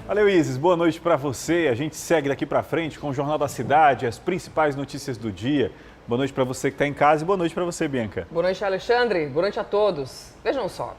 Valeu, Isis. Boa noite para você. A gente segue daqui para frente com o Jornal da Cidade, as principais notícias do dia. Boa noite para você que está em casa e boa noite para você, Bianca. Boa noite, Alexandre. Boa noite a todos. Vejam só,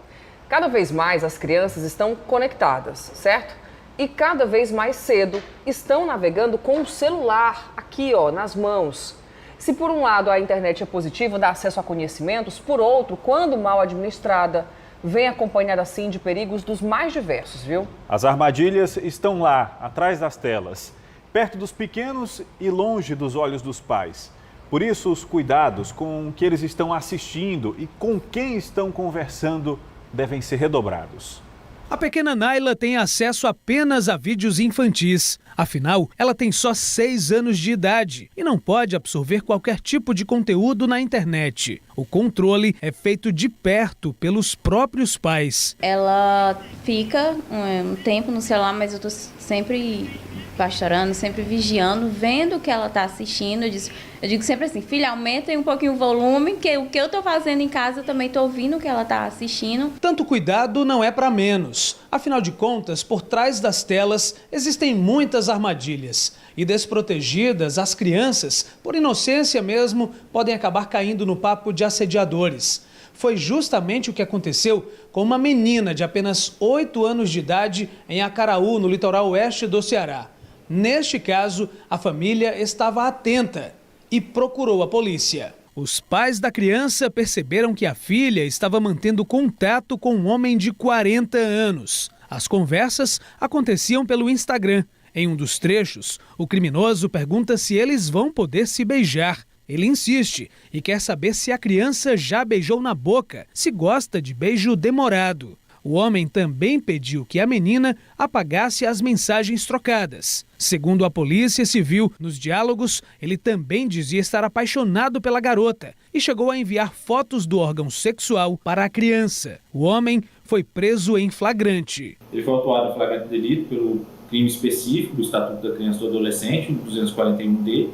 cada vez mais as crianças estão conectadas, certo? E cada vez mais cedo estão navegando com o celular aqui, nas mãos. Se por um lado a internet é positiva, dá acesso a conhecimentos, por outro, quando mal administrada, vem acompanhada assim de perigos dos mais diversos, viu? As armadilhas estão lá, atrás das telas, perto dos pequenos e longe dos olhos dos pais. Por isso, os cuidados com o que eles estão assistindo e com quem estão conversando devem ser redobrados. A pequena Naila tem acesso apenas a vídeos infantis. Afinal, ela tem só 6 anos de idade e não pode absorver qualquer tipo de conteúdo na internet. O controle é feito de perto pelos próprios pais. Ela fica um tempo no celular, mas eu tô sempre pastorando, sempre vigiando, vendo o que ela está assistindo. Eu digo sempre assim, filha, aumenta um pouquinho o volume, que o que eu estou fazendo em casa eu também estou ouvindo o que ela está assistindo. Tanto cuidado não é para menos. Afinal de contas, por trás das telas existem muitas armadilhas. E desprotegidas, as crianças, por inocência mesmo, podem acabar caindo no papo de assediadores. Foi justamente o que aconteceu com uma menina de apenas 8 anos de idade em Acaraú, no litoral oeste do Ceará. Neste caso, a família estava atenta e procurou a polícia. Os pais da criança perceberam que a filha estava mantendo contato com um homem de 40 anos. As conversas aconteciam pelo Instagram. Em um dos trechos, o criminoso pergunta se eles vão poder se beijar. Ele insiste e quer saber se a criança já beijou na boca, se gosta de beijo demorado. O homem também pediu que a menina apagasse as mensagens trocadas. Segundo a Polícia Civil, nos diálogos, ele também dizia estar apaixonado pela garota e chegou a enviar fotos do órgão sexual para a criança. O homem foi preso em flagrante. Ele foi autuado em flagrante delito pelo crime específico do Estatuto da Criança e do Adolescente, 241D,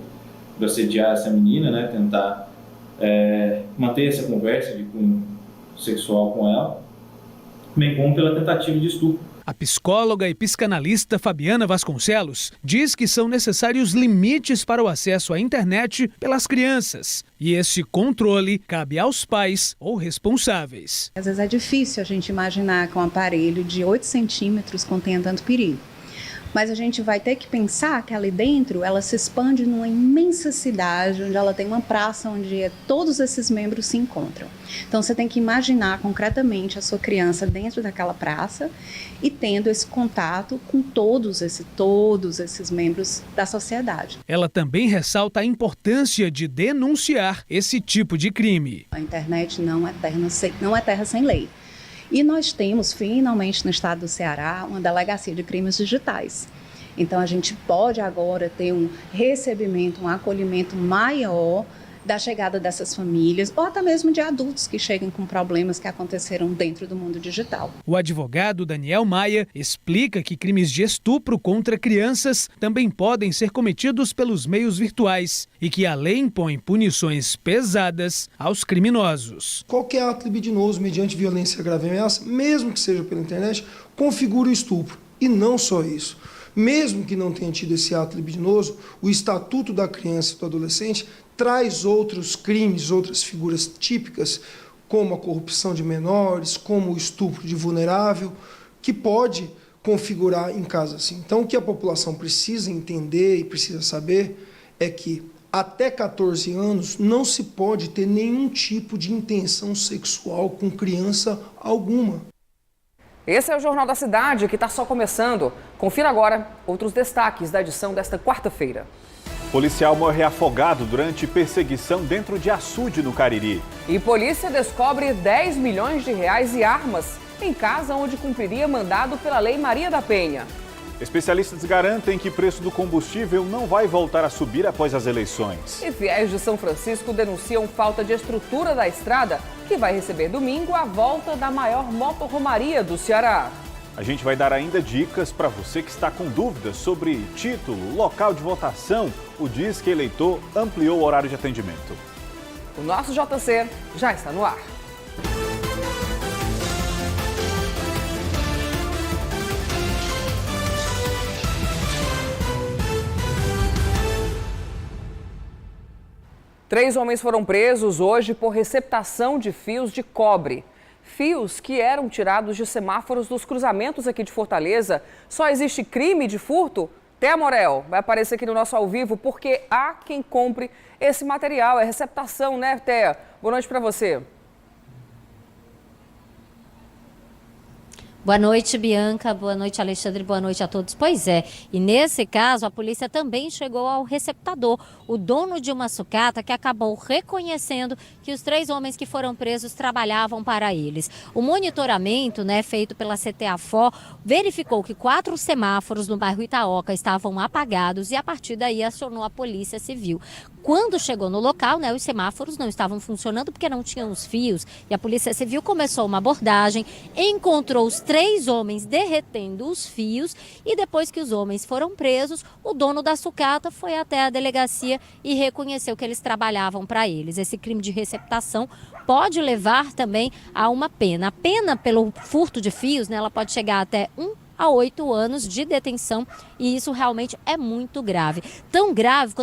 de assediar essa menina, tentar manter essa conversa de cunho sexual com ela, bem como pela tentativa de estupro. A psicóloga e psicanalista Fabiana Vasconcelos diz que são necessários limites para o acesso à internet pelas crianças. E esse controle cabe aos pais ou responsáveis. Às vezes é difícil a gente imaginar que um aparelho de 8 centímetros contenha tanto perigo. Mas a gente vai ter que pensar que ali dentro ela se expande numa imensa cidade, onde ela tem uma praça onde todos esses membros se encontram. Então você tem que imaginar concretamente a sua criança dentro daquela praça e tendo esse contato com todos esses membros da sociedade. Ela também ressalta a importância de denunciar esse tipo de crime. A internet não é terra sem lei. E nós temos, finalmente, no estado do Ceará, uma delegacia de crimes digitais. Então, a gente pode agora ter um recebimento, um acolhimento maior da chegada dessas famílias, ou até mesmo de adultos que cheguem com problemas que aconteceram dentro do mundo digital. O advogado Daniel Maia explica que crimes de estupro contra crianças também podem ser cometidos pelos meios virtuais e que a lei impõe punições pesadas aos criminosos. Qualquer ato libidinoso mediante violência grave e ameaça, mesmo que seja pela internet, configura o estupro. E não só isso. Mesmo que não tenha tido esse ato libidinoso, o Estatuto da Criança e do Adolescente traz outros crimes, outras figuras típicas, como a corrupção de menores, como o estupro de vulnerável, que pode configurar em casos assim. Então, o que a população precisa entender e precisa saber é que até 14 anos não se pode ter nenhum tipo de intenção sexual com criança alguma. Esse é o Jornal da Cidade, que está só começando. Confira agora outros destaques da edição desta quarta-feira. Policial morre afogado durante perseguição dentro de açude no Cariri. E polícia descobre 10 milhões de reais e armas em casa onde cumpriria mandado pela Lei Maria da Penha. Especialistas garantem que o preço do combustível não vai voltar a subir após as eleições. E fiéis de São Francisco denunciam falta de estrutura da estrada, que vai receber domingo a volta da maior motorromaria do Ceará. A gente vai dar ainda dicas para você que está com dúvidas sobre título, local de votação. O Disque Eleitor ampliou o horário de atendimento. O nosso JC já está no ar. 3 homens foram presos hoje por receptação de fios de cobre. Fios que eram tirados de semáforos dos cruzamentos aqui de Fortaleza. Só existe crime de furto? Thea Morel vai aparecer aqui no nosso ao vivo porque há quem compre esse material. É receptação, né, Thea? Boa noite para você. Boa noite, Bianca. Boa noite, Alexandre. Boa noite a todos. Pois é, e nesse caso a polícia também chegou ao receptador, o dono de uma sucata que acabou reconhecendo que os 3 homens que foram presos trabalhavam para eles. O monitoramento, feito pela CTA-FO, verificou que 4 semáforos no bairro Itaoca estavam apagados e a partir daí acionou a Polícia Civil. Quando chegou no local, os semáforos não estavam funcionando porque não tinham os fios e a Polícia Civil começou uma abordagem, encontrou os 3 homens derretendo os fios e depois que os homens foram presos, o dono da sucata foi até a delegacia e reconheceu que eles trabalhavam para eles. Esse crime de receptação pode levar também a uma pena. A pena pelo furto de fios, ela pode chegar até 1 a 8 anos de detenção e isso realmente é muito grave. Tão grave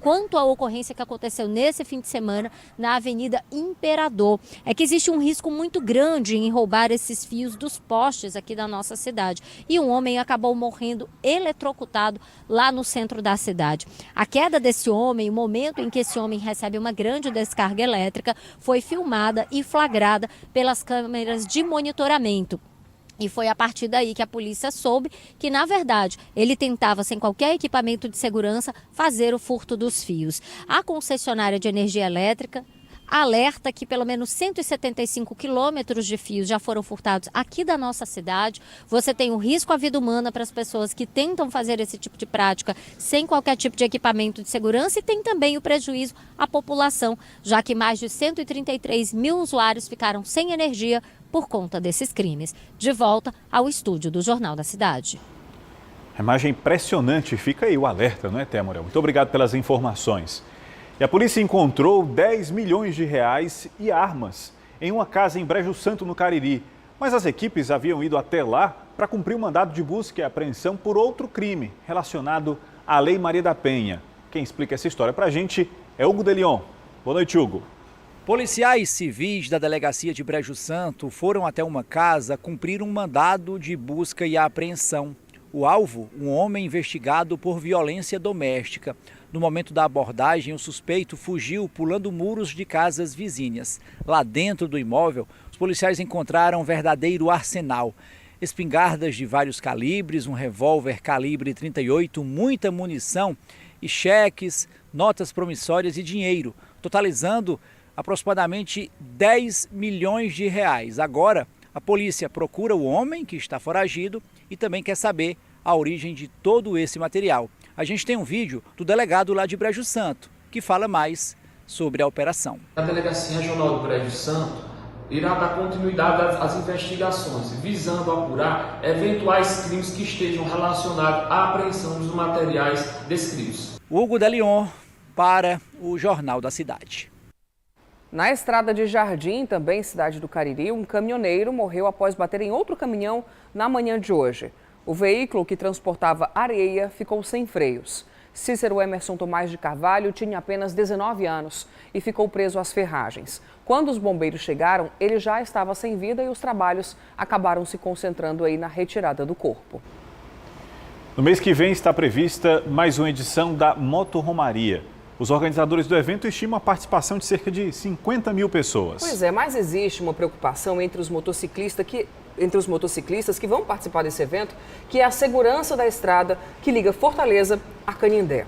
quanto a ocorrência que aconteceu nesse fim de semana na Avenida Imperador. É que existe um risco muito grande em roubar esses fios dos postes aqui da nossa cidade. E um homem acabou morrendo eletrocutado lá no centro da cidade. A queda desse homem, o momento em que esse homem recebe uma grande descarga elétrica, foi filmada e flagrada pelas câmeras de monitoramento. E foi a partir daí que a polícia soube que, na verdade, ele tentava, sem qualquer equipamento de segurança, fazer o furto dos fios. A concessionária de energia elétrica alerta que pelo menos 175 quilômetros de fios já foram furtados aqui da nossa cidade. Você tem o risco à vida humana para as pessoas que tentam fazer esse tipo de prática sem qualquer tipo de equipamento de segurança e tem também o prejuízo à população, já que mais de 133 mil usuários ficaram sem energia por conta desses crimes. De volta ao estúdio do Jornal da Cidade. A imagem impressionante, fica aí o alerta, não é, Thea Morel? Muito obrigado pelas informações. E a polícia encontrou 10 milhões de reais e armas em uma casa em Brejo Santo, no Cariri. Mas as equipes haviam ido até lá para cumprir o mandado de busca e apreensão por outro crime relacionado à Lei Maria da Penha. Quem explica essa história para a gente é Hugo de Leon. Boa noite, Hugo. Policiais civis da delegacia de Brejo Santo foram até uma casa cumprir um mandado de busca e apreensão. O alvo, um homem investigado por violência doméstica. No momento da abordagem, o suspeito fugiu pulando muros de casas vizinhas. Lá dentro do imóvel, os policiais encontraram um verdadeiro arsenal. Espingardas de vários calibres, um revólver calibre 38, muita munição e cheques, notas promissórias e dinheiro, totalizando aproximadamente 10 milhões de reais. Agora, a polícia procura o homem que está foragido e também quer saber a origem de todo esse material. A gente tem um vídeo do delegado lá de Brejo Santo, que fala mais sobre a operação. A Delegacia Regional do Brejo Santo irá dar continuidade às investigações, visando apurar eventuais crimes que estejam relacionados à apreensão dos materiais descritos. Hugo de Leon para o Jornal da Cidade. Na estrada de Jardim, também cidade do Cariri, um caminhoneiro morreu após bater em outro caminhão na manhã de hoje. O veículo que transportava areia ficou sem freios. Cícero Emerson Tomás de Carvalho tinha apenas 19 anos e ficou preso às ferragens. Quando os bombeiros chegaram, ele já estava sem vida e os trabalhos acabaram se concentrando aí na retirada do corpo. No mês que vem está prevista mais uma edição da Moto Romaria. Os organizadores do evento estimam a participação de cerca de 50 mil pessoas. Pois é, mas existe uma preocupação entre os motociclistas que vão participar desse evento, que é a segurança da estrada que liga Fortaleza a Canindé.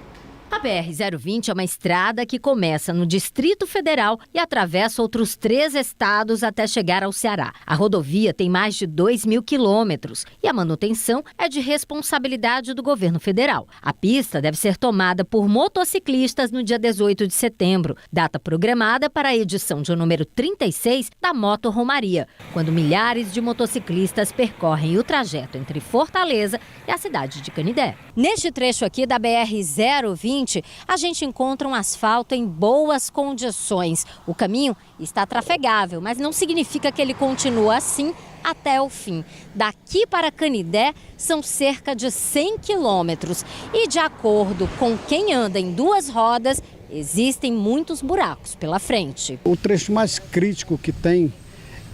A BR-020 é uma estrada que começa no Distrito Federal e atravessa outros 3 estados até chegar ao Ceará. A rodovia tem mais de 2.000 quilômetros e a manutenção é de responsabilidade do governo federal. A pista deve ser tomada por motociclistas no dia 18 de setembro, data programada para a edição de número 36 da Moto Romaria, quando milhares de motociclistas percorrem o trajeto entre Fortaleza e a cidade de Canindé. Neste trecho aqui da BR-020, a gente encontra um asfalto em boas condições. O caminho está trafegável, mas não significa que ele continua assim até o fim. Daqui para Canindé são cerca de 100 quilômetros. E de acordo com quem anda em 2 rodas, existem muitos buracos pela frente. O trecho mais crítico que tem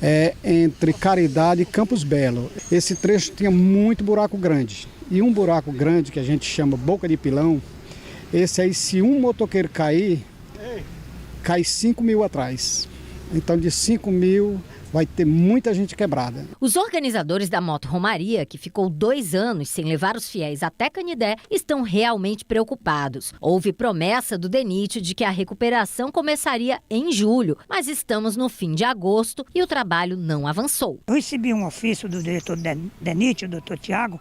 é entre Caridade e Campos Belo. Esse trecho tinha muito buraco grande. E um buraco grande que a gente chama boca de pilão, esse aí, se um motoqueiro cair, cai 5 mil atrás. Então de 5 mil vai ter muita gente quebrada. Os organizadores da Moto Romaria, que ficou 2 anos sem levar os fiéis até Canidé, estão realmente preocupados. Houve promessa do DENIT de que a recuperação começaria em julho, mas estamos no fim de agosto e o trabalho não avançou. Eu recebi um ofício do diretor do DENIT, o doutor Tiago,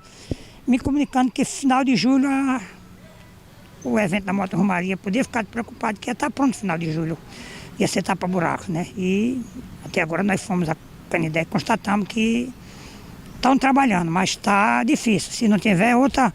me comunicando que final de julho o evento da Moto Romaria podia ficar preocupado, que ia estar pronto no final de julho. Ia ser tapa-buraco, né? E até agora nós fomos a Canidé e constatamos que estão trabalhando, mas está difícil. Se não tiver outra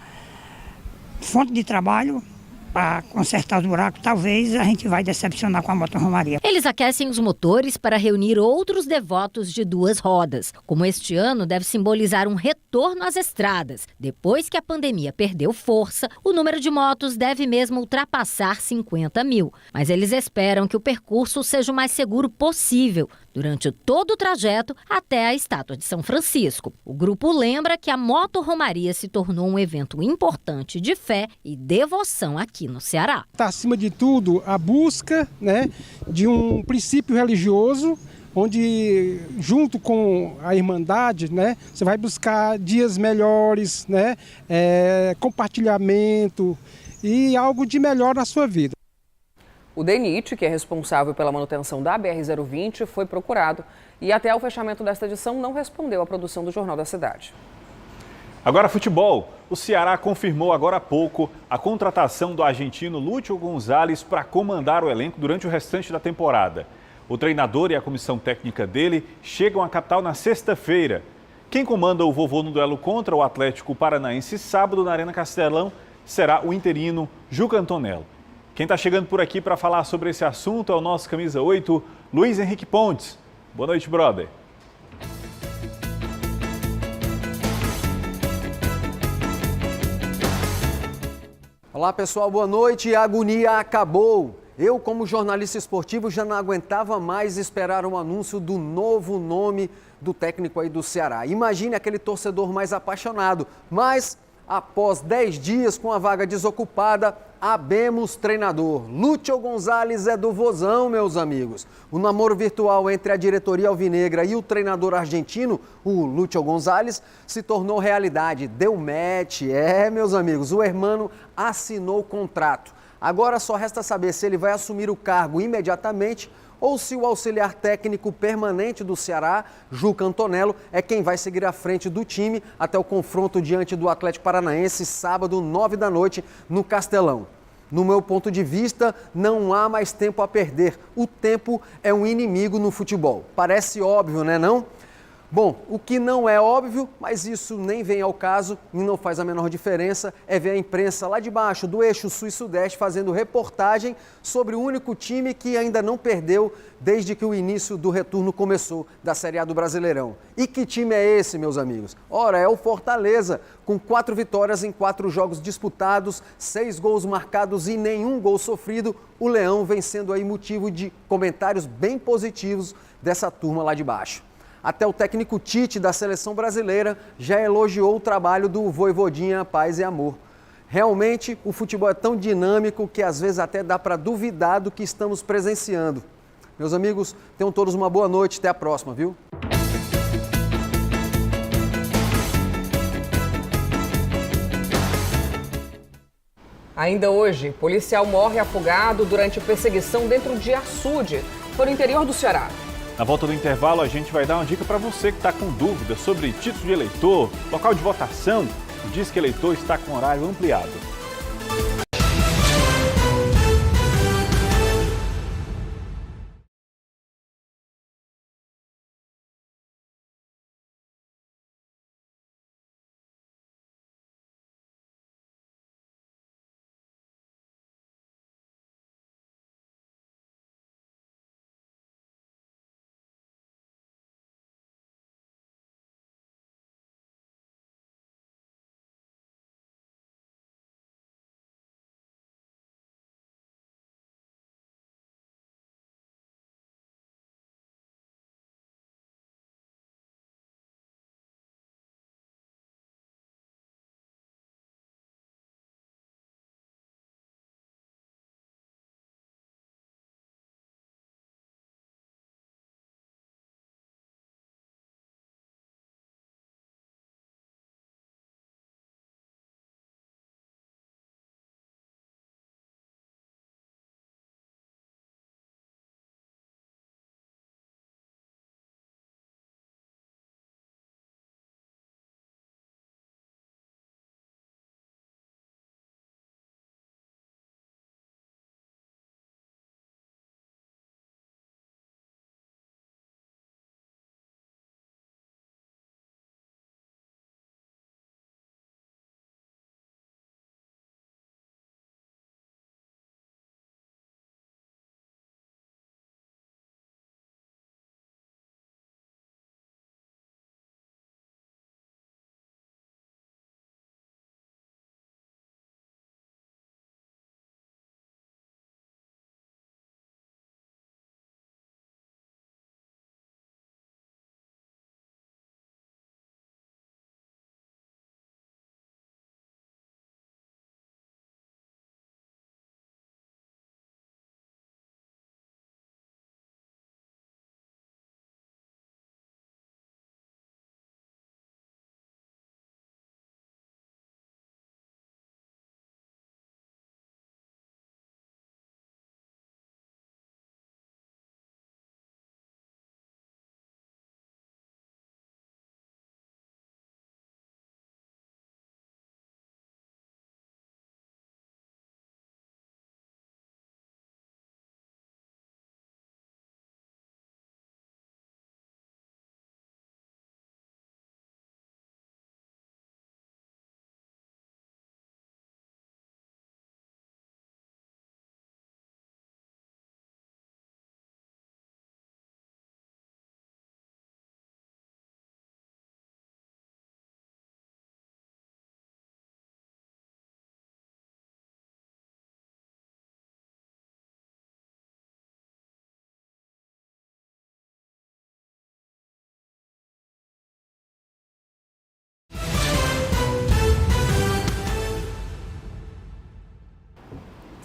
fonte de trabalho para consertar os buracos, talvez a gente vai decepcionar com a Moto Romaria. Eles aquecem os motores para reunir outros devotos de 2 rodas. Como este ano deve simbolizar um retorno às estradas. Depois que a pandemia perdeu força, o número de motos deve mesmo ultrapassar 50 mil. Mas eles esperam que o percurso seja o mais seguro possível durante todo o trajeto até a Estátua de São Francisco. O grupo lembra que a Moto Romaria se tornou um evento importante de fé e devoção aqui no Ceará. Está acima de tudo a busca, né, de um princípio religioso, onde junto com a Irmandade, né, você vai buscar dias melhores, né, compartilhamento e algo de melhor na sua vida. O DENIT, que é responsável pela manutenção da BR-020, foi procurado e até o fechamento desta edição não respondeu à produção do Jornal da Cidade. Agora futebol. O Ceará confirmou agora há pouco a contratação do argentino Lúcio Gonzalez para comandar o elenco durante o restante da temporada. O treinador e a comissão técnica dele chegam à capital na sexta-feira. Quem comanda o vovô no duelo contra o Atlético Paranaense sábado na Arena Castelão será o interino Juca Antonello. Quem está chegando por aqui para falar sobre esse assunto é o nosso camisa 8, Luiz Henrique Pontes. Boa noite, brother. Olá pessoal, boa noite. A agonia acabou. Eu, como jornalista esportivo, já não aguentava mais esperar o anúncio do novo nome do técnico aí do Ceará. Imagine aquele torcedor mais apaixonado, mas após 10 dias com a vaga desocupada, abemos treinador. Lúcio Gonzalez é do Vozão, meus amigos. O namoro virtual entre a diretoria alvinegra e o treinador argentino, o Lúcio Gonzalez, se tornou realidade. Deu match, meus amigos. O hermano assinou o contrato. Agora só resta saber se ele vai assumir o cargo imediatamente ou se o auxiliar técnico permanente do Ceará, Juca Antonello, é quem vai seguir à frente do time até o confronto diante do Atlético Paranaense, sábado, 9 da noite, no Castelão. No meu ponto de vista, não há mais tempo a perder. O tempo é um inimigo no futebol. Parece óbvio, né, não? Bom, o que não é óbvio, mas isso nem vem ao caso e não faz a menor diferença, é ver a imprensa lá de baixo, do eixo sul e sudeste, fazendo reportagem sobre o único time que ainda não perdeu desde que o início do retorno começou da Série A do Brasileirão. E que time é esse, meus amigos? Ora, é o Fortaleza, com 4 vitórias em 4 jogos disputados, 6 gols marcados e nenhum gol sofrido. O Leão vem sendo aí motivo de comentários bem positivos dessa turma lá de baixo. Até o técnico Tite da seleção brasileira já elogiou o trabalho do Vojvodinha Paz e Amor. Realmente, o futebol é tão dinâmico que às vezes até dá para duvidar do que estamos presenciando. Meus amigos, tenham todos uma boa noite. Até a próxima, viu? Ainda hoje, policial morre afogado durante perseguição dentro de açude, no interior do Ceará. Na volta do intervalo, a gente vai dar uma dica para você que está com dúvidas sobre título de eleitor, local de votação. O Disque Eleitor está com horário ampliado.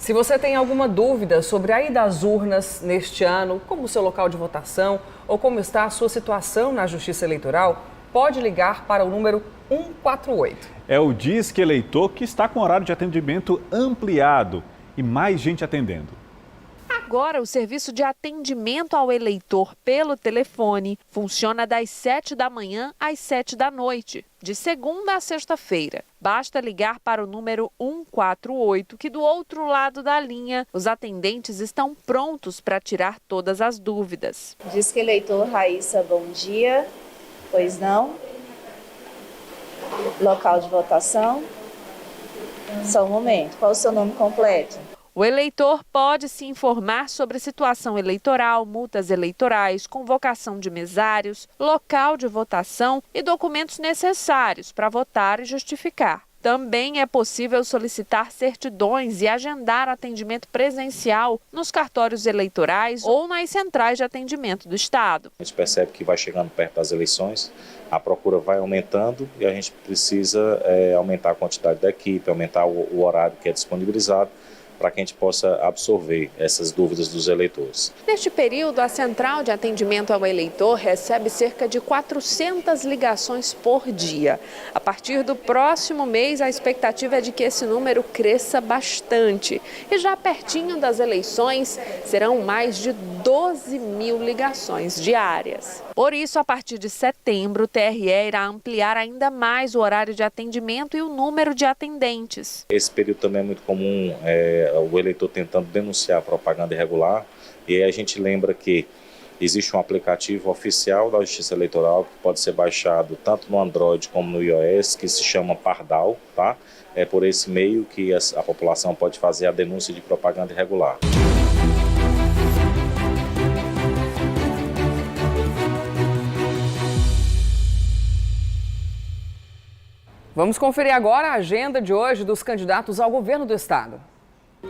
Se você tem alguma dúvida sobre a ida às urnas neste ano, como o seu local de votação ou como está a sua situação na Justiça Eleitoral, pode ligar para o número 148. É o Disque Eleitor que está com horário de atendimento ampliado e mais gente atendendo. Agora, o serviço de atendimento ao eleitor pelo telefone funciona das 7 da manhã às 7 da noite, de segunda a sexta-feira. Basta ligar para o número 148, que do outro lado da linha, os atendentes estão prontos para tirar todas as dúvidas. Disque Eleitor, Raíssa, bom dia. Pois não? Local de votação? Só um momento. Qual o seu nome completo? O eleitor pode se informar sobre situação eleitoral, multas eleitorais, convocação de mesários, local de votação e documentos necessários para votar e justificar. Também é possível solicitar certidões e agendar atendimento presencial nos cartórios eleitorais ou nas centrais de atendimento do Estado. A gente percebe que vai chegando perto das eleições, a procura vai aumentando e a gente precisa aumentar a quantidade da equipe, aumentar o horário que é disponibilizado, para que a gente possa absorver essas dúvidas dos eleitores. Neste período, a Central de Atendimento ao Eleitor recebe cerca de 400 ligações por dia. A partir do próximo mês, a expectativa é de que esse número cresça bastante. E já pertinho das eleições, serão mais de 12 mil ligações diárias. Por isso, a partir de setembro, o TRE irá ampliar ainda mais o horário de atendimento e o número de atendentes. Esse período também é muito comum, o eleitor tentando denunciar propaganda irregular, e aí a gente lembra que existe um aplicativo oficial da Justiça Eleitoral que pode ser baixado tanto no Android como no iOS, que se chama Pardal, tá? É por esse meio que a população pode fazer a denúncia de propaganda irregular. Vamos conferir agora a agenda de hoje dos candidatos ao governo do estado.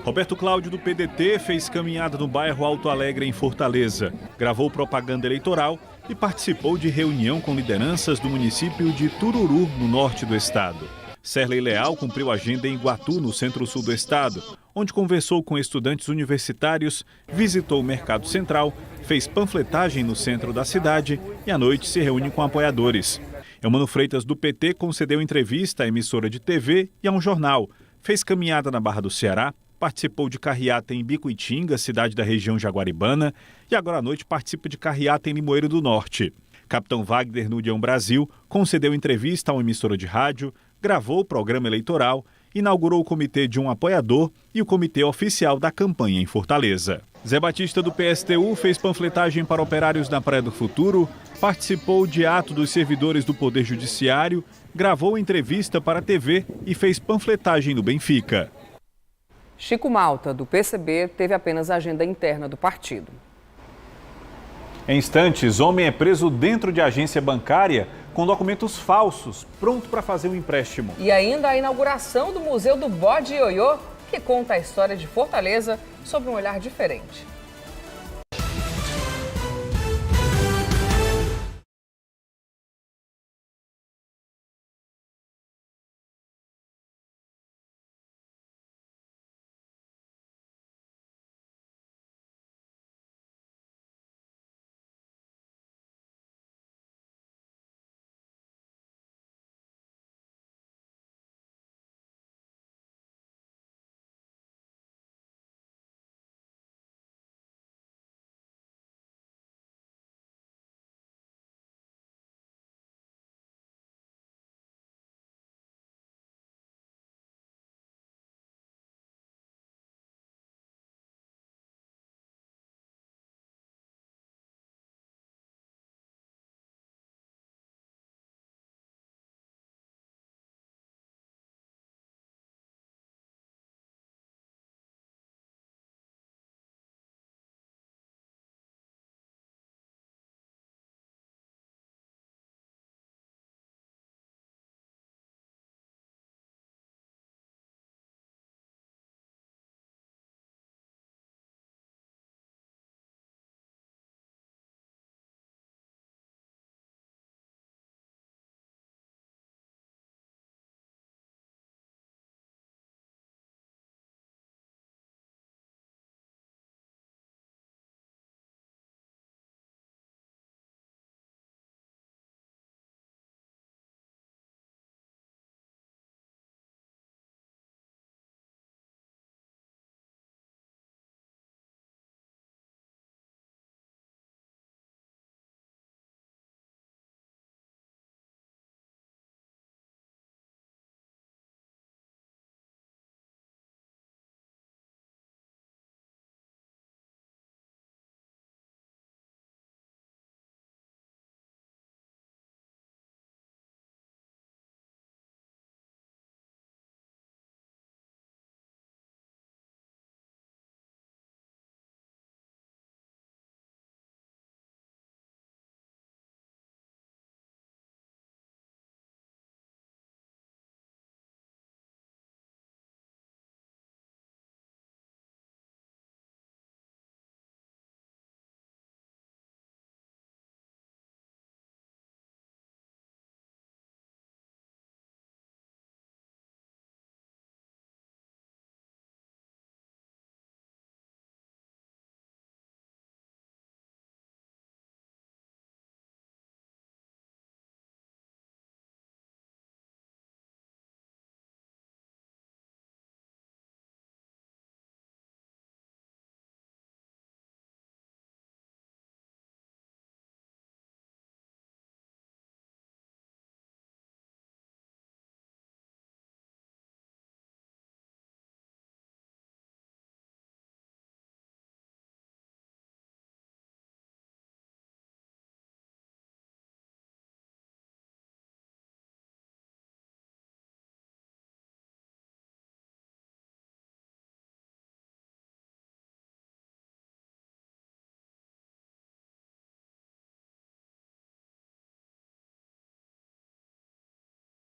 Roberto Cláudio, do PDT, fez caminhada no bairro Alto Alegre, em Fortaleza. Gravou propaganda eleitoral e participou de reunião com lideranças do município de Tururu, no norte do estado. Serlei Leal cumpriu agenda em Iguatu, no centro-sul do estado, onde conversou com estudantes universitários, visitou o Mercado Central, fez panfletagem no centro da cidade e à noite se reúne com apoiadores. Eumano Freitas, do PT, concedeu entrevista à emissora de TV e a um jornal. Fez caminhada na Barra do Ceará, participou de carreata em Bicuitinga, cidade da região jaguaribana, e agora à noite participa de carreata em Limoeiro do Norte. Capitão Wagner, no União Brasil, concedeu entrevista a uma emissora de rádio, gravou o programa eleitoral, inaugurou o comitê de um apoiador e o comitê oficial da campanha em Fortaleza. Zé Batista, do PSTU, fez panfletagem para operários na Praia do Futuro, participou de ato dos servidores do Poder Judiciário, gravou entrevista para a TV e fez panfletagem no Benfica. Chico Malta, do PCB, teve apenas a agenda interna do partido. Em instantes, homem é preso dentro de agência bancária com documentos falsos, pronto para fazer um empréstimo. E ainda a inauguração do Museu do Bode Ioiô, que conta a história de Fortaleza sob um olhar diferente.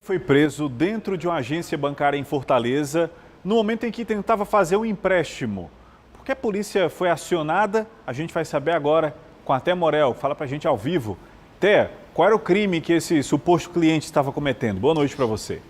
Foi preso dentro de uma agência bancária em Fortaleza no momento em que tentava fazer um empréstimo. Por que a polícia foi acionada? A gente vai saber agora com a Té Morel. Fala pra gente ao vivo. Té, qual era o crime que esse suposto cliente estava cometendo? Boa noite para você.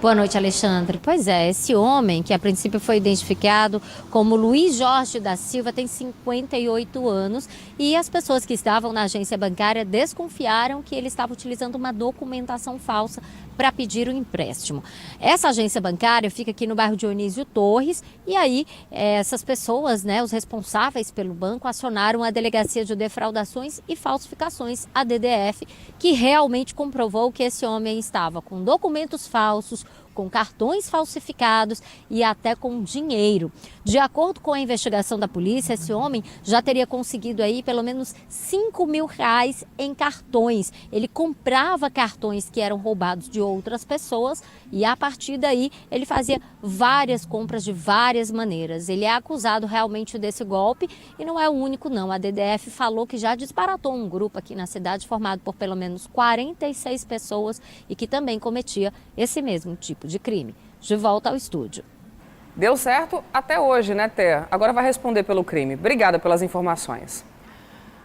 Boa noite, Alexandre. Pois é, esse homem, que a princípio foi identificado como Luiz Jorge da Silva, tem 58 anos e as pessoas que estavam na agência bancária desconfiaram que ele estava utilizando uma documentação falsa para pedir o empréstimo. Essa agência bancária fica aqui no bairro Dionísio Torres e aí essas pessoas, os responsáveis pelo banco, acionaram a Delegacia de Defraudações e Falsificações, a DDF, que realmente comprovou que esse homem estava com documentos falsos, com cartões falsificados e até com dinheiro. De acordo com a investigação da polícia, esse homem já teria conseguido aí pelo menos R$5.000 em cartões. Ele comprava cartões que eram roubados de outras pessoas e a partir daí ele fazia várias compras de várias maneiras. Ele é acusado realmente desse golpe e não é o único não. A DDF falou que já disparatou um grupo aqui na cidade formado por pelo menos 46 pessoas e que também cometia esse mesmo tipo de crime. De volta ao estúdio. Deu certo até hoje, né, Té? Agora vai responder pelo crime. Obrigada pelas informações.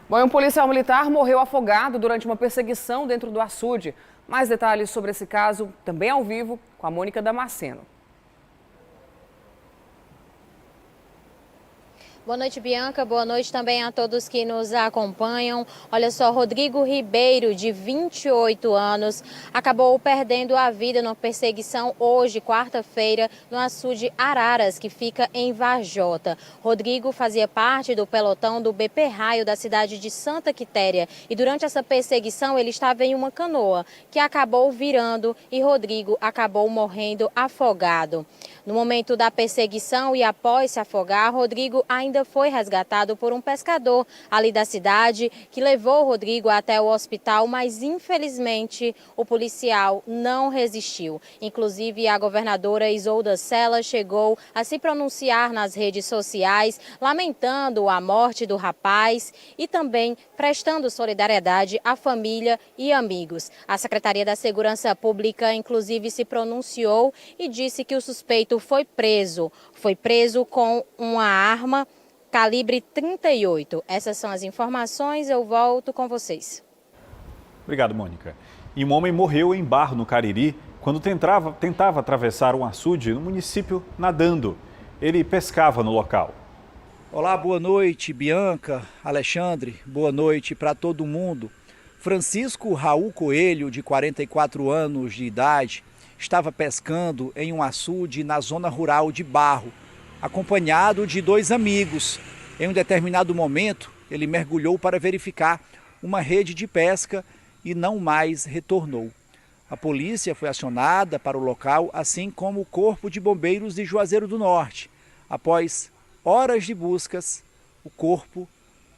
Bom, um policial militar morreu afogado durante uma perseguição dentro do açude. Mais detalhes sobre esse caso, também ao vivo, com a Mônica Damasceno. Boa noite, Bianca. Boa noite também a todos que nos acompanham. Olha só, Rodrigo Ribeiro, de 28 anos, acabou perdendo a vida numa perseguição hoje, quarta-feira, no açude Araras, que fica em Varjota. Rodrigo fazia parte do pelotão do BP Raio da cidade de Santa Quitéria e durante essa perseguição ele estava em uma canoa que acabou virando e Rodrigo acabou morrendo afogado. No momento da perseguição e após se afogar, Rodrigo ainda foi resgatado por um pescador ali da cidade que levou o Rodrigo até o hospital, mas infelizmente o policial não resistiu. Inclusive a governadora Isolda Sela chegou a se pronunciar nas redes sociais, lamentando a morte do rapaz e também prestando solidariedade à família e amigos. A Secretaria da Segurança Pública inclusive se pronunciou e disse que o suspeito foi preso com uma arma calibre 38. Essas são as informações, eu volto com vocês. Obrigado, Mônica. E um homem morreu em Barro, no Cariri, quando tentava atravessar um açude no município nadando. Ele pescava no local. Olá, boa noite, Bianca, Alexandre, boa noite para todo mundo. Francisco Raul Coelho, de 44 anos de idade, estava pescando em um açude na zona rural de Barro, acompanhado de dois amigos. Em um determinado momento, ele mergulhou para verificar uma rede de pesca e não mais retornou. A polícia foi acionada para o local, assim como o Corpo de Bombeiros de Juazeiro do Norte. Após horas de buscas, o corpo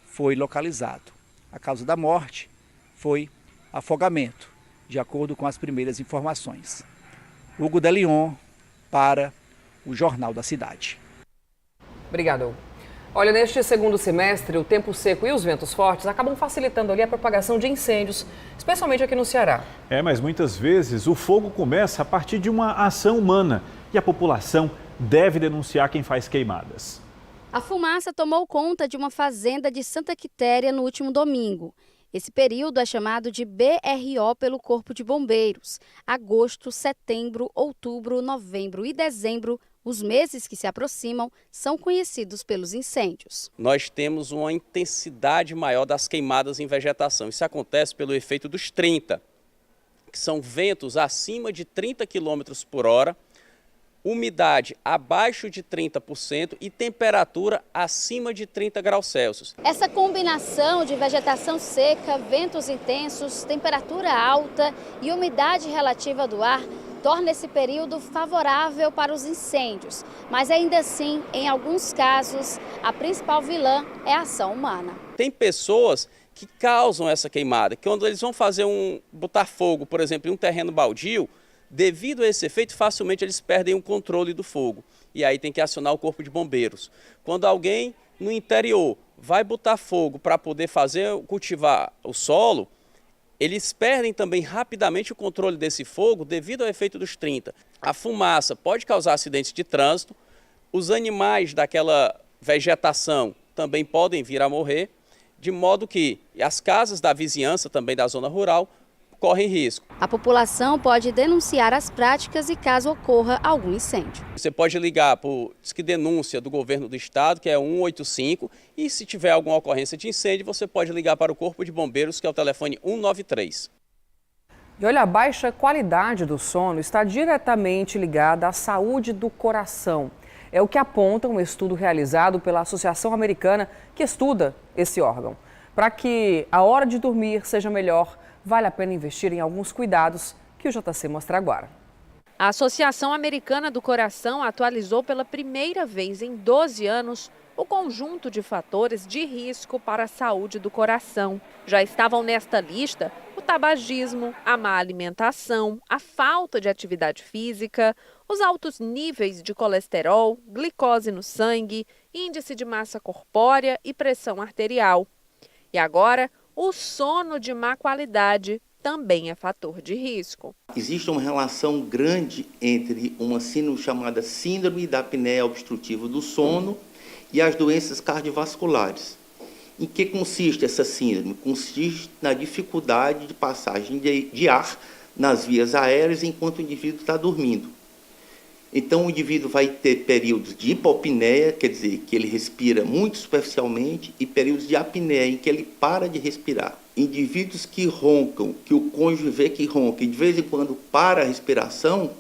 foi localizado. A causa da morte foi afogamento, de acordo com as primeiras informações. Hugo de Leon para o Jornal da Cidade. Obrigado. Olha, neste segundo semestre, o tempo seco e os ventos fortes acabam facilitando ali a propagação de incêndios, especialmente aqui no Ceará. Mas muitas vezes o fogo começa a partir de uma ação humana e a população deve denunciar quem faz queimadas. A fumaça tomou conta de uma fazenda de Santa Quitéria no último domingo. Esse período é chamado de BRO pelo Corpo de Bombeiros. Agosto, setembro, outubro, novembro e dezembro, os meses que se aproximam, são conhecidos pelos incêndios. Nós temos uma intensidade maior das queimadas em vegetação. Isso acontece pelo efeito dos 30, que são ventos acima de 30 km por hora, umidade abaixo de 30% e temperatura acima de 30 graus Celsius. Essa combinação de vegetação seca, ventos intensos, temperatura alta e umidade relativa do ar torna esse período favorável para os incêndios. Mas ainda assim, em alguns casos, a principal vilã é a ação humana. Tem pessoas que causam essa queimada, que quando eles vão botar fogo, por exemplo, em um terreno baldio, devido a esse efeito, facilmente eles perdem o controle do fogo. E aí tem que acionar o Corpo de Bombeiros. Quando alguém no interior vai botar fogo para poder cultivar o solo, eles perdem também rapidamente o controle desse fogo devido ao efeito dos 30. A fumaça pode causar acidentes de trânsito, os animais daquela vegetação também podem vir a morrer, de modo que as casas da vizinhança, também da zona rural, correm risco. A população pode denunciar as práticas e caso ocorra algum incêndio. Você pode ligar para o Disque Denúncia do Governo do Estado, que é 185, e se tiver alguma ocorrência de incêndio, você pode ligar para o Corpo de Bombeiros, que é o telefone 193. E olha, a baixa qualidade do sono está diretamente ligada à saúde do coração. É o que aponta um estudo realizado pela Associação Americana que estuda esse órgão. Para que a hora de dormir seja melhor, vale a pena investir em alguns cuidados que o JC mostra agora. A Associação Americana do Coração atualizou pela primeira vez em 12 anos o conjunto de fatores de risco para a saúde do coração. Já estavam nesta lista o tabagismo, a má alimentação, a falta de atividade física, os altos níveis de colesterol, glicose no sangue, índice de massa corpórea e pressão arterial. E agora, o sono de má qualidade também é fator de risco. Existe uma relação grande entre uma síndrome chamada síndrome da apneia obstrutiva do sono e as doenças cardiovasculares. Em que consiste essa síndrome? Consiste na dificuldade de passagem de ar nas vias aéreas enquanto o indivíduo está dormindo. Então o indivíduo vai ter períodos de hipopneia, quer dizer, que ele respira muito superficialmente, e períodos de apneia, em que ele para de respirar. Indivíduos que roncam, que o cônjuge vê que ronca e de vez em quando para a respiração,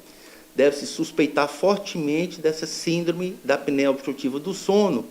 deve-se suspeitar fortemente dessa síndrome da apneia obstrutiva do sono,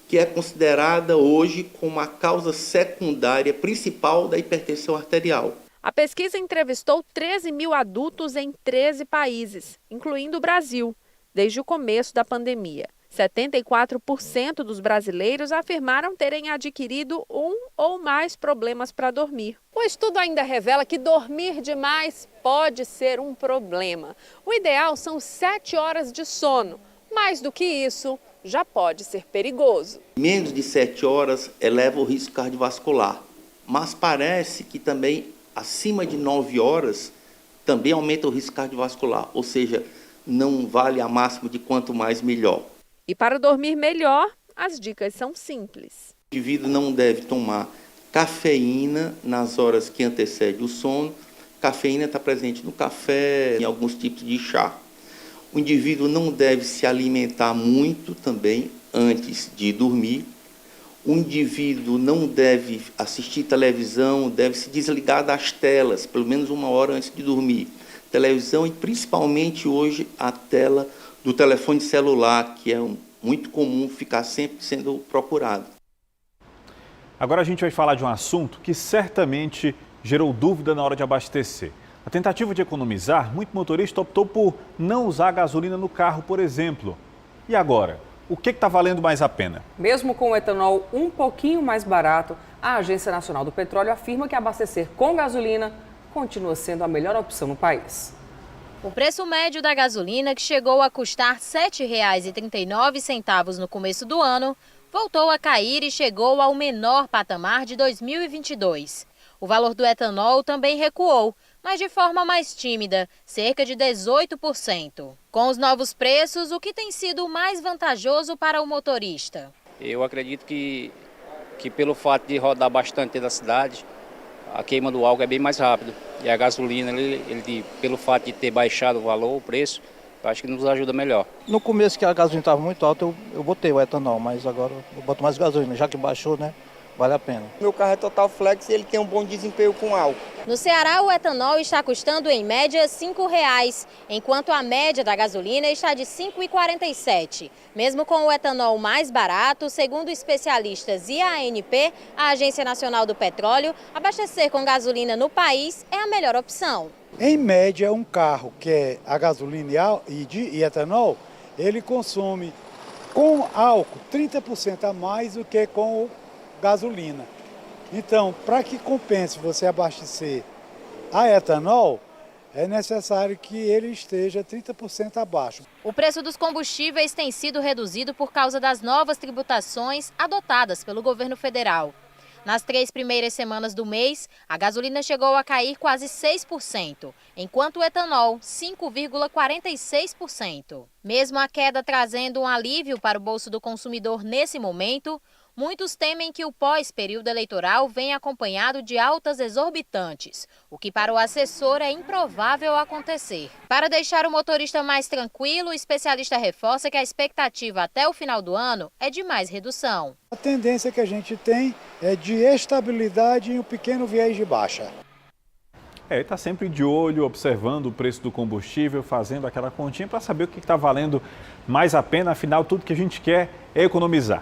que é considerada hoje como a causa secundária principal da hipertensão arterial. A pesquisa entrevistou 13 mil adultos em 13 países, incluindo o Brasil, desde o começo da pandemia. 74% dos brasileiros afirmaram terem adquirido um ou mais problemas para dormir. O estudo ainda revela que dormir demais pode ser um problema. O ideal são 7 horas de sono. Mais do que isso, já pode ser perigoso. Menos de 7 horas eleva o risco cardiovascular, mas parece que também acima de 9 horas também aumenta o risco cardiovascular, ou seja, não vale a máxima de quanto mais melhor. E para dormir melhor, as dicas são simples. O indivíduo não deve tomar cafeína nas horas que antecedem o sono. Cafeína está presente no café, em alguns tipos de chá. O indivíduo não deve se alimentar muito também antes de dormir. O indivíduo não deve assistir televisão, deve se desligar das telas, pelo menos 1 hora antes de dormir. Televisão e principalmente hoje a tela do telefone celular, que é muito comum ficar sempre sendo procurado. Agora a gente vai falar de um assunto que certamente gerou dúvida na hora de abastecer. A tentativa de economizar, muito motorista optou por não usar gasolina no carro, por exemplo. E agora? O que está valendo mais a pena? Mesmo com o etanol um pouquinho mais barato, a Agência Nacional do Petróleo afirma que abastecer com gasolina continua sendo a melhor opção no país. O preço médio da gasolina, que chegou a custar R$ 7,39 no começo do ano, voltou a cair e chegou ao menor patamar de 2022. O valor do etanol também recuou, mas de forma mais tímida, cerca de 18%. Com os novos preços, o que tem sido mais vantajoso para o motorista? Eu acredito que pelo fato de rodar bastante dentro da cidade, a queima do álcool é bem mais rápido. E a gasolina, ele pelo fato de ter baixado o valor, o preço, eu acho que nos ajuda melhor. No começo que a gasolina estava muito alta, eu botei o etanol, mas agora eu boto mais gasolina, já que baixou, né? Vale a pena. Meu carro é Total Flex e ele tem um bom desempenho com álcool. No Ceará, o etanol está custando em média R$ 5,00, enquanto a média da gasolina está de R$ 5,47. Mesmo com o etanol mais barato, segundo especialistas e a ANP, a Agência Nacional do Petróleo, abastecer com gasolina no país é a melhor opção. Em média, um carro que é a gasolina e etanol, ele consome com álcool 30% a mais do que com o gasolina. Então, para que compense você abastecer a etanol, é necessário que ele esteja 30% abaixo. O preço dos combustíveis tem sido reduzido por causa das novas tributações adotadas pelo governo federal. Nas 3 primeiras semanas do mês, a gasolina chegou a cair quase 6%, enquanto o etanol 5,46%. Mesmo a queda trazendo um alívio para o bolso do consumidor nesse momento, muitos temem que o pós-período eleitoral venha acompanhado de altas exorbitantes, o que para o assessor é improvável acontecer. Para deixar o motorista mais tranquilo, o especialista reforça que a expectativa até o final do ano é de mais redução. A tendência que a gente tem é de estabilidade e um pequeno viés de baixa. Está sempre de olho, observando o preço do combustível, fazendo aquela continha para saber o que está valendo mais a pena, afinal tudo que a gente quer é economizar.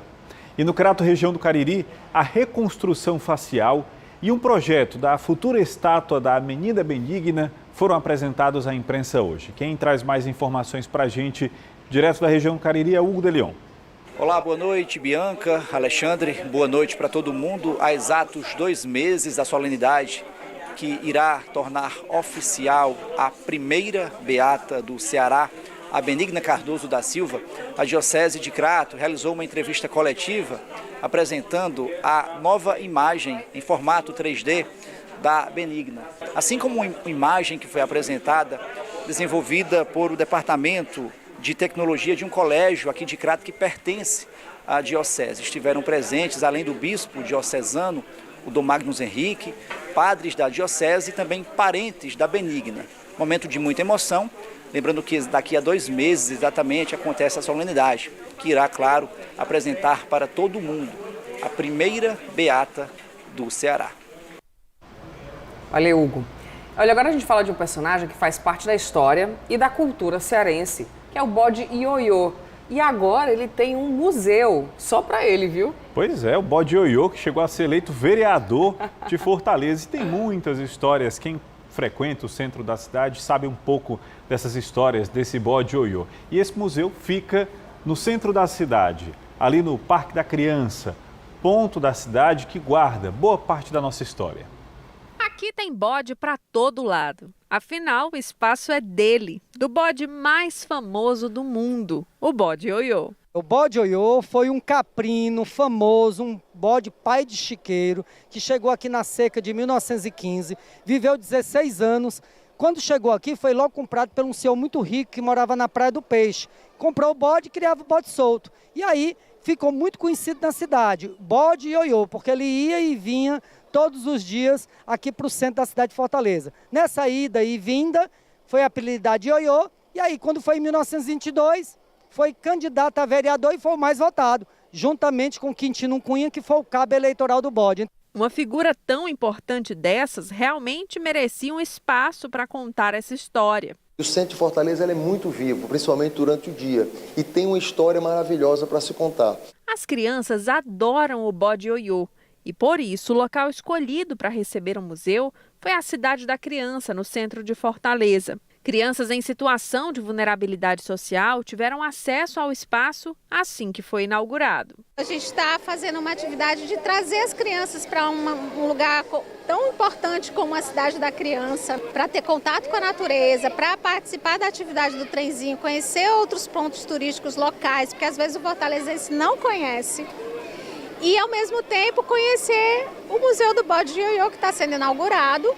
E no Crato, região do Cariri, a reconstrução facial e um projeto da futura estátua da Menina Benigna foram apresentados à imprensa hoje. Quem traz mais informações para a gente, direto da região do Cariri, é Hugo de Leon. Olá, boa noite, Bianca, Alexandre, boa noite para todo mundo. Há exatos 2 meses da solenidade que irá tornar oficial a primeira beata do Ceará, a Benigna Cardoso da Silva, a Diocese de Crato realizou uma entrevista coletiva apresentando a nova imagem em formato 3D da Benigna. Assim como uma imagem que foi apresentada, desenvolvida por o Departamento de Tecnologia de um colégio aqui de Crato que pertence à Diocese. Estiveram presentes, além do bispo diocesano, o Dom Magnus Henrique, padres da Diocese e também parentes da Benigna. Momento de muita emoção. Lembrando que daqui a 2 meses exatamente acontece a solenidade, que irá, claro, apresentar para todo mundo a primeira beata do Ceará. Valeu, Hugo. Olha, agora a gente fala de um personagem que faz parte da história e da cultura cearense, que é o bode ioiô. E agora ele tem um museu só para ele, viu? Pois é, o bode ioiô que chegou a ser eleito vereador de Fortaleza. E tem muitas histórias. Quem frequenta o centro da cidade sabe um pouco dessas histórias desse bode ioiô. E esse museu fica no centro da cidade, ali no Parque da Criança, ponto da cidade que guarda boa parte da nossa história. Aqui tem bode para todo lado. Afinal, o espaço é dele, do bode mais famoso do mundo, o bode ioiô. O bode ioiô foi um caprino famoso, um bode pai de chiqueiro, que chegou aqui na seca de 1915, viveu 16 anos. Quando chegou aqui, foi logo comprado por um senhor muito rico que morava na Praia do Peixe. Comprou o bode e criava o bode solto. E aí ficou muito conhecido na cidade, bode ioiô, porque ele ia e vinha todos os dias aqui para o centro da cidade de Fortaleza. Nessa ida e vinda, foi apelidado de ioiô, e aí quando foi em 1922, foi candidato a vereador e foi o mais votado, juntamente com Quintino Cunha, que foi o cabo eleitoral do bode. Uma figura tão importante dessas realmente merecia um espaço para contar essa história. O centro de Fortaleza é muito vivo, principalmente durante o dia, e tem uma história maravilhosa para se contar. As crianças adoram o bode ioiô. E por isso, o local escolhido para receber o museu foi a Cidade da Criança, no centro de Fortaleza. Crianças em situação de vulnerabilidade social tiveram acesso ao espaço assim que foi inaugurado. A gente está fazendo uma atividade de trazer as crianças para um lugar tão importante como a Cidade da Criança, para ter contato com a natureza, para participar da atividade do trenzinho, conhecer outros pontos turísticos locais, porque às vezes o fortalezense não conhece. E, ao mesmo tempo, conhecer o Museu do Bode Ioiô, que está sendo inaugurado,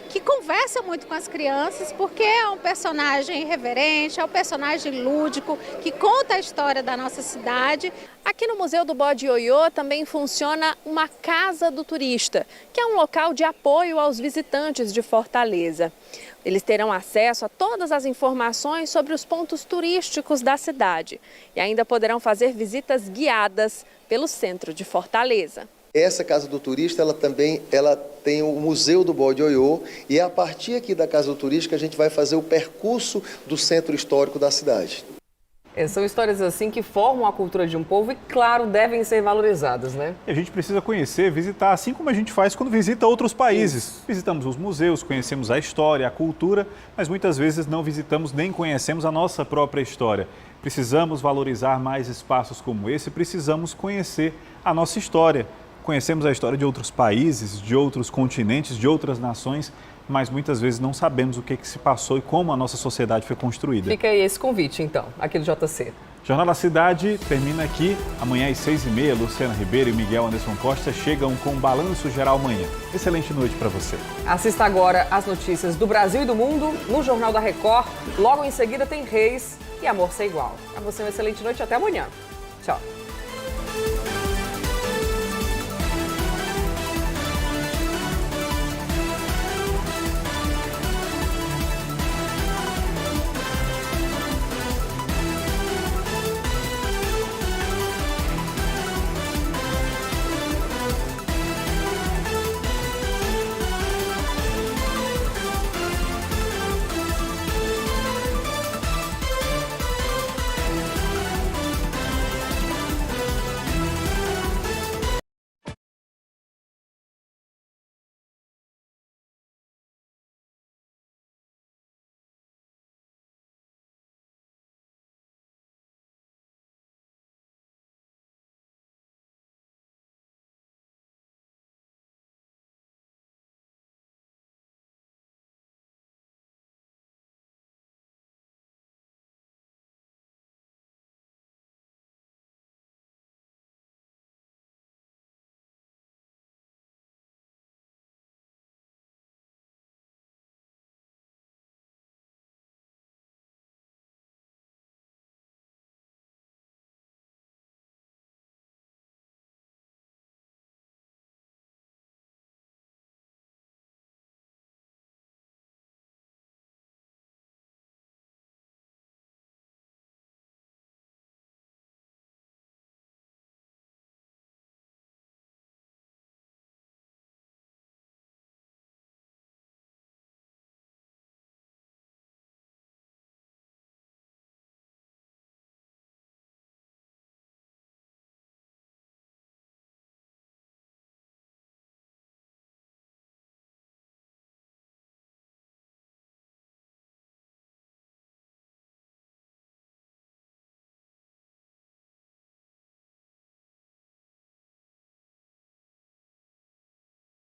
que conversa muito com as crianças, porque é um personagem irreverente, é um personagem lúdico, que conta a história da nossa cidade. Aqui no Museu do Bode Ioiô também funciona uma Casa do Turista, que é um local de apoio aos visitantes de Fortaleza. Eles terão acesso a todas as informações sobre os pontos turísticos da cidade e ainda poderão fazer visitas guiadas pelo centro de Fortaleza. Essa Casa do Turista, ela tem o Museu do Bode Ioiô, e é a partir aqui da Casa do Turista que a gente vai fazer o percurso do centro histórico da cidade. São histórias assim que formam a cultura de um povo e, claro, devem ser valorizadas, né? E a gente precisa conhecer, visitar, assim como a gente faz quando visita outros países. Visitamos os museus, conhecemos a história, a cultura, mas muitas vezes não visitamos nem conhecemos a nossa própria história. Precisamos valorizar mais espaços como esse, precisamos conhecer a nossa história. Conhecemos a história de outros países, de outros continentes, de outras nações, mas muitas vezes não sabemos o que se passou e como a nossa sociedade foi construída. Fica aí esse convite, então, aqui do JC. Jornal da Cidade termina aqui. Amanhã às 6h30, Luciana Ribeiro e Miguel Anderson Costa chegam com o Balanço Geral amanhã. Excelente noite para você. Assista agora as notícias do Brasil e do mundo no Jornal da Record. Logo em seguida tem Reis e Amor Sem Igual. A você uma excelente noite e até amanhã. Tchau.